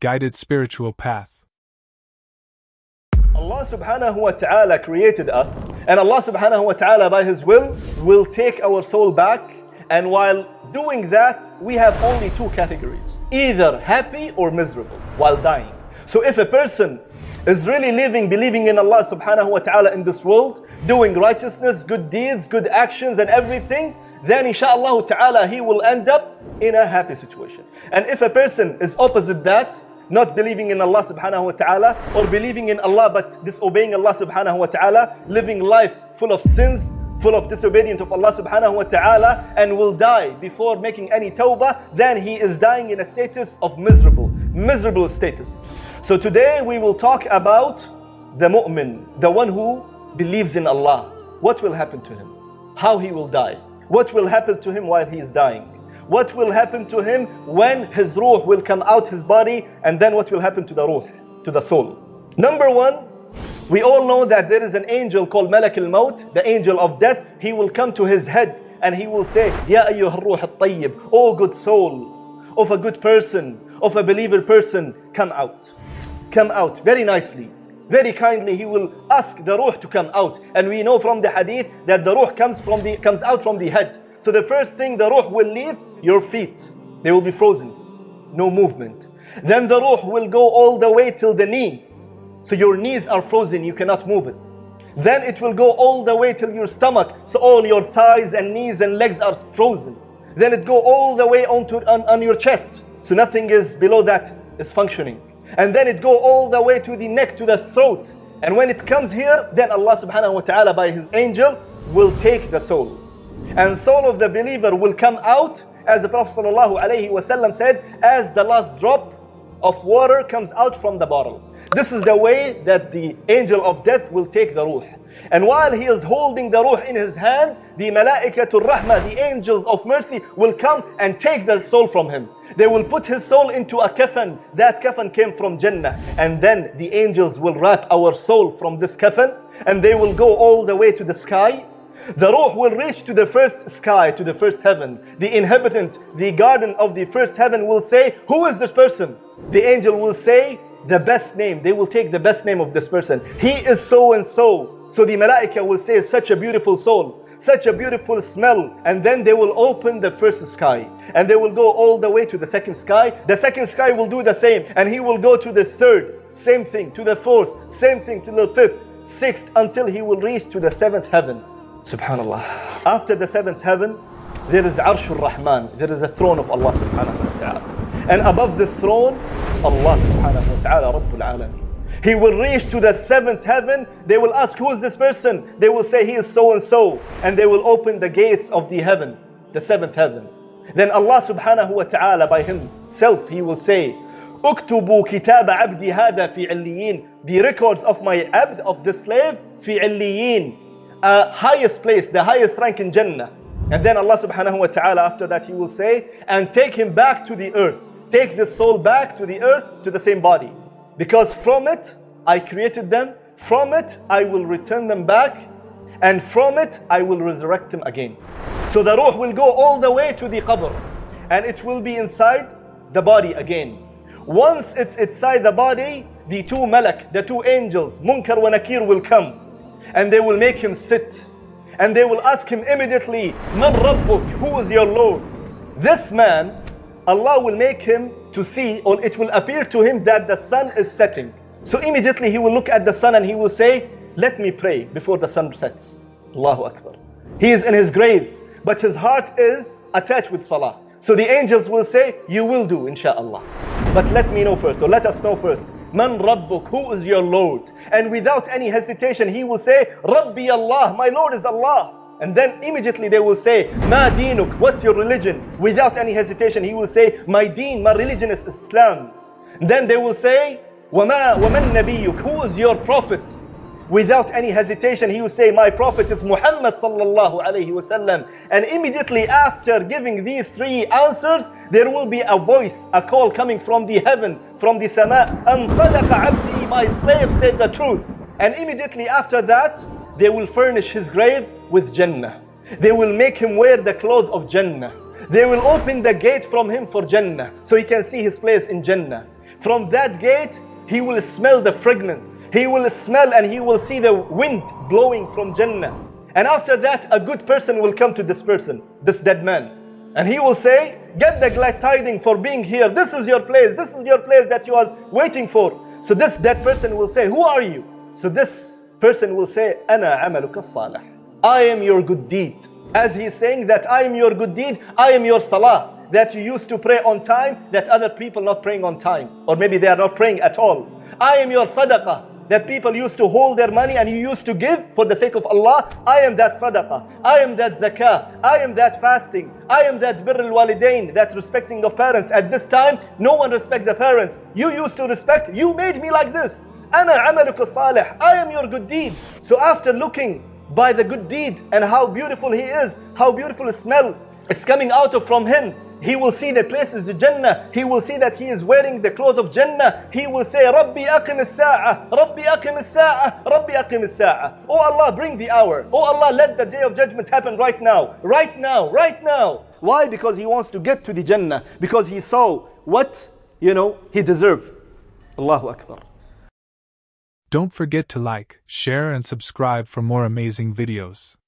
guided spiritual path. Allah subhanahu wa ta'ala created us, and Allah subhanahu wa ta'ala by His will take our soul back, and while doing that, we have only two categories, either happy or miserable while dying. So if a person is really living, believing in Allah subhanahu wa ta'ala in this world, doing righteousness, good deeds, good actions and everything, then inshaAllah ta'ala he will end up in a happy situation. And if a person is opposite that, not believing in Allah subhanahu wa ta'ala, or believing in Allah but disobeying Allah subhanahu wa ta'ala, living life full of sins, full of disobedience of Allah subhanahu wa ta'ala, and will die before making any tawbah, then he is dying in a status of miserable status. So today we will talk about the mu'min, the one who believes in Allah. What will happen to him? How he will die? What will happen to him while he is dying? What will happen to him when his ruh will come out his body, and then what will happen to the ruh, to the soul? Number one, we all know that there is an angel called Malak al-Maut, the angel of death. He will come to his head and he will say, Ya ayyuha ruh al-tayyib, oh good soul of a good person, of a believer person, come out. Come out very nicely, very kindly. He will ask the ruh to come out. And we know from the hadith that the ruh comes out from the head. So the first thing the ruh will leave, your feet. They will be frozen, no movement. Then the ruh will go all the way till the knee. So your knees are frozen, you cannot move it. Then it will go all the way till your stomach. So all your thighs and knees and legs are frozen. Then it go all the way on your chest. So nothing is below that is functioning. And then it go all the way to the neck, to the throat. And when it comes here, then Allah subhanahu wa ta'ala by His angel will take the soul. And soul of the believer will come out, as the Prophet sallallahu alaihi wasallam said, as the last drop of water comes out from the bottle. This is the way that the angel of death will take the ruh. And while he is holding the ruh in his hand, the malaikatul rahmah, the angels of mercy, will come and take the soul from him. They will put his soul into a kafan. That kafan came from Jannah. And then the angels will wrap our soul from this kafan, and they will go all the way to the sky. The ruh will reach to the first sky, to the first heaven. The inhabitant, the garden of the first heaven will say, who is this person? The angel will say the best name. They will take the best name of this person. He is so and so. So the malaika will say, such a beautiful soul, such a beautiful smell. And then they will open the first sky, and they will go all the way to the second sky. The second sky will do the same, and he will go to the third, same thing, to the fourth, same thing, to the fifth, sixth, until he will reach to the seventh heaven. Subhanallah. After the seventh heaven, there is Arshur Rahman. There is a throne of Allah subhanahu wa ta'ala. And above this throne, Allah subhanahu wa ta'ala Rabbul Alameen. He will reach to the seventh heaven. They will ask, who is this person? They will say, he is so and so. And they will open the gates of the heaven, the seventh heaven. Then Allah subhanahu wa ta'ala by himself, he will say, اكتبوا كتاب عبدي هذا في عليين. The records of my abd, of the slave, في عليين. Highest place, the highest rank in Jannah. And then Allah subhanahu wa ta'ala after that he will say, and take him back to the earth. Take the soul back to the earth, to the same body. Because from it, I created them. From it, I will return them back. And from it, I will resurrect them again. So the ruh will go all the way to the qabr. And it will be inside the body again. Once it's inside the body, the two malak, the two angels, Munkar wa Nakir, will come. And they will make him sit. And they will ask him immediately, Man Rabbuk, who is your Lord? This man, Allah will make him to see, or it will appear to him that the sun is setting. So immediately he will look at the sun and he will say, let me pray before the sun sets. Allahu Akbar. He is in his grave, but his heart is attached with salah. So the angels will say, you will do, insha'Allah. But let me know first, or let us know first. Man Rabbuk, who is your Lord? And without any hesitation, he will say, Rabbi Allah, my Lord is Allah. And then immediately they will say, Ma dinuk, what's your religion? Without any hesitation, he will say, my deen, my religion is Islam. And then they will say, وَمَن نَبِيُّكَ, who is your prophet? Without any hesitation, he will say, my prophet is Muhammad sallallahu alayhi wasallam. And immediately after giving these three answers, there will be a voice, a call coming from the heaven, from the sama. أَنْ صَدَقَ عَبْدِي, my slave said the truth. And immediately after that, they will furnish his grave with Jannah. They will make him wear the clothes of Jannah. They will open the gate from him for Jannah, so he can see his place in Jannah. From that gate, he will smell the fragrance. He will smell and he will see the wind blowing from Jannah. And after that, a good person will come to this person, this dead man. And he will say, get the glad tidings for being here. This is your place. This is your place that you was waiting for. So this dead person will say, who are you? So this person will say, Ana amaluka salih. I am your good deed. As he is saying that I am your good deed, I am your salah. That you used to pray on time, that other people not praying on time. Or maybe they are not praying at all. I am your sadaqah, that people used to hold their money and you used to give for the sake of Allah. I am that sadaqah. I am that zakah. I am that fasting. I am that birr al-walidain, that respecting of parents. At this time, no one respect the parents. You used to respect. You made me like this. Ana amaluka salih. I am your good deed. So after looking by the good deed and how beautiful he is, how beautiful his smell is coming out of from him, he will see the places to Jannah. He will see that he is wearing the clothes of Jannah. He will say, Rabbi aqim as-sa'a, Rabbi aqim as-sa'a, Rabbi aqim as-sa'a. Oh Allah, bring the hour. Oh Allah, let the day of judgment happen right now. Right now, right now. Why? Because he wants to get to the Jannah. Because he saw what, he deserved. Allahu Akbar. Don't forget to like, share and subscribe for more amazing videos.